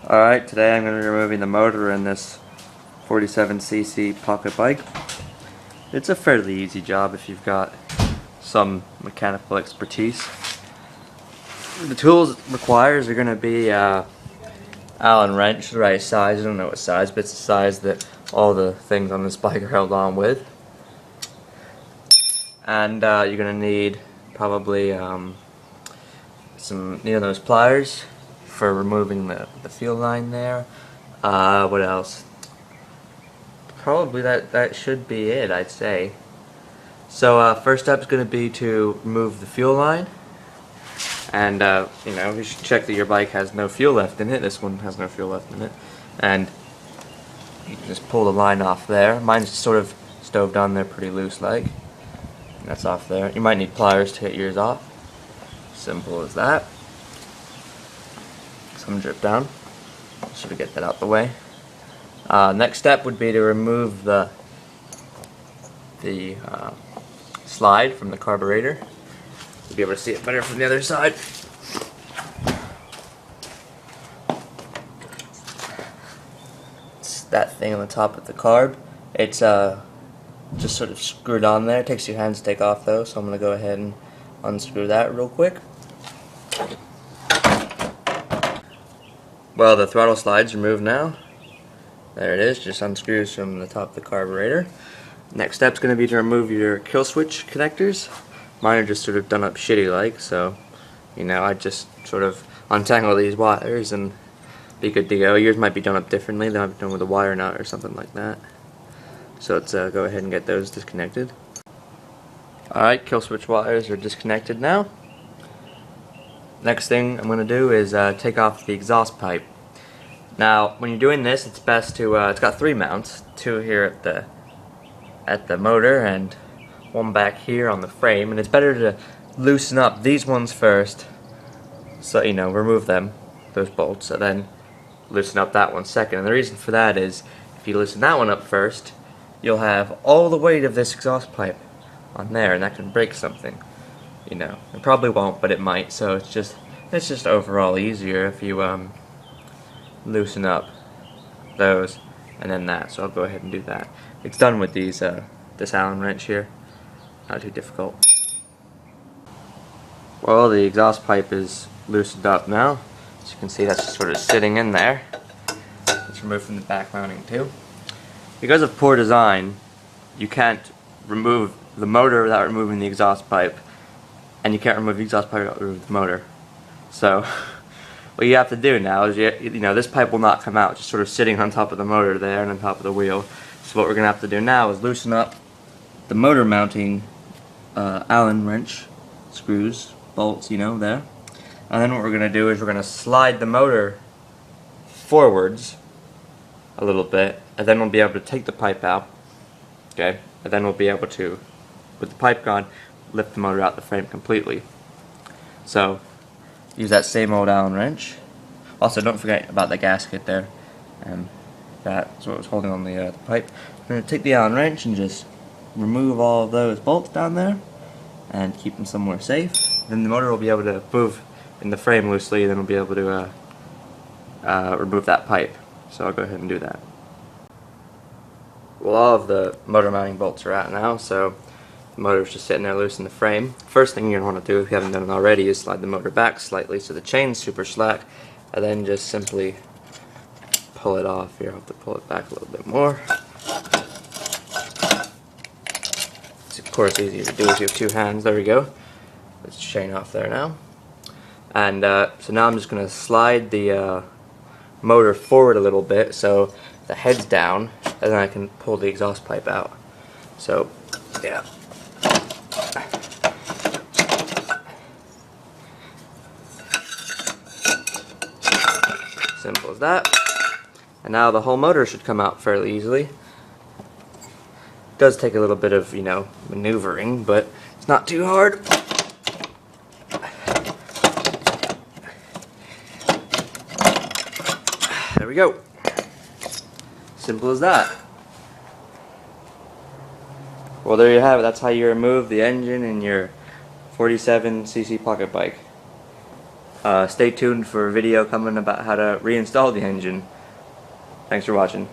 Alright, today I'm going to be removing the motor in this 47cc pocket bike. It's a fairly easy job if you've got some mechanical expertise. The tools it requires are going to be Allen wrench, the right size. I don't know what size, but it's the size that all the things on this bike are held on with. And you're going to need probably some needle-nose pliers for removing the fuel line there. What else? Probably that should be it, I'd say. So first step is going to be to remove the fuel line, and you should check that your bike has no fuel left in it. This one has no fuel left in it, and you can just pull the line off there. Mine's sort of stoved on there pretty loose like. That's off there. You might need pliers to get yours off. Simple as that. Some drip down. Should we get that out the way? Next step would be to remove the slide from the carburetor. You'll be able to see it better from the other side. It's that thing on the top of the carb. It's just sort of screwed on there. It takes your hands to take off though, so I'm going to go ahead and unscrew that real quick. Well, the throttle slide's removed now. There it is, just unscrews from the top of the carburetor. Next step's going to be to remove your kill switch connectors. Mine are just sort of done up shitty like, so I just sort of untangle these wires and be good to go. Yours might be done up differently. They might be done with a wire nut or something like that. So let's go ahead and get those disconnected. Alright, kill switch wires are disconnected now. Next thing I'm going to do is take off the exhaust pipe. Now, when you're doing this, it's best to, it's got 3 mounts, 2 here at the motor and 1 back here on the frame, and it's better to loosen up these ones first, so remove them, those bolts, and then loosen up that one second. And the reason for that is, if you loosen that one up first, you'll have all the weight of this exhaust pipe on there, and that can break something. It probably won't, but it might. So it's just overall easier if you loosen up those and then that. So I'll go ahead and do that. It's done with these this Allen wrench here. Not too difficult. Well, the exhaust pipe is loosened up now. As you can see, that's just sort of sitting in there. It's removed from the back mounting too. Because of poor design, you can't remove the motor without removing the exhaust pipe, and you can't remove the exhaust pipe without removing the motor. So what you have to do now is this pipe will not come out, just sort of sitting on top of the motor there and on top of the wheel. So what we're gonna have to do now is loosen up the motor mounting Allen wrench screws, bolts, there. And then what we're gonna do is we're gonna slide the motor forwards a little bit, and then we'll be able to take the pipe out. Okay, and then we'll be able to, with the pipe gone, lift the motor out the frame completely. So use that same old Allen wrench. Also, don't forget about the gasket there, and that's what was holding on the pipe. I'm going to take the Allen wrench and just remove all of those bolts down there and keep them somewhere safe. Then the motor will be able to move in the frame loosely, and then we'll be able to remove that pipe. So I'll go ahead and do that. Well, all of the motor mounting bolts are out now, so the motor's just sitting there loose in the frame. First thing you're going to want to do, if you haven't done it already, is slide the motor back slightly so the chain's super slack, and then just simply pull it off. Here, I'll have to pull it back a little bit more. It's of course easier to do if you have 2 hands. There we go. Let's chain off there now. And so now I'm just going to slide the motor forward a little bit so the head's down, and then I can pull the exhaust pipe out. So, yeah. Simple as that. And now the whole motor should come out fairly easily. It does take a little bit of, maneuvering, but it's not too hard. There we go. Simple as that. Well, there you have it. That's how you remove the engine in your 47cc pocket bike. Stay tuned for a video coming about how to reinstall the engine. Thanks for watching.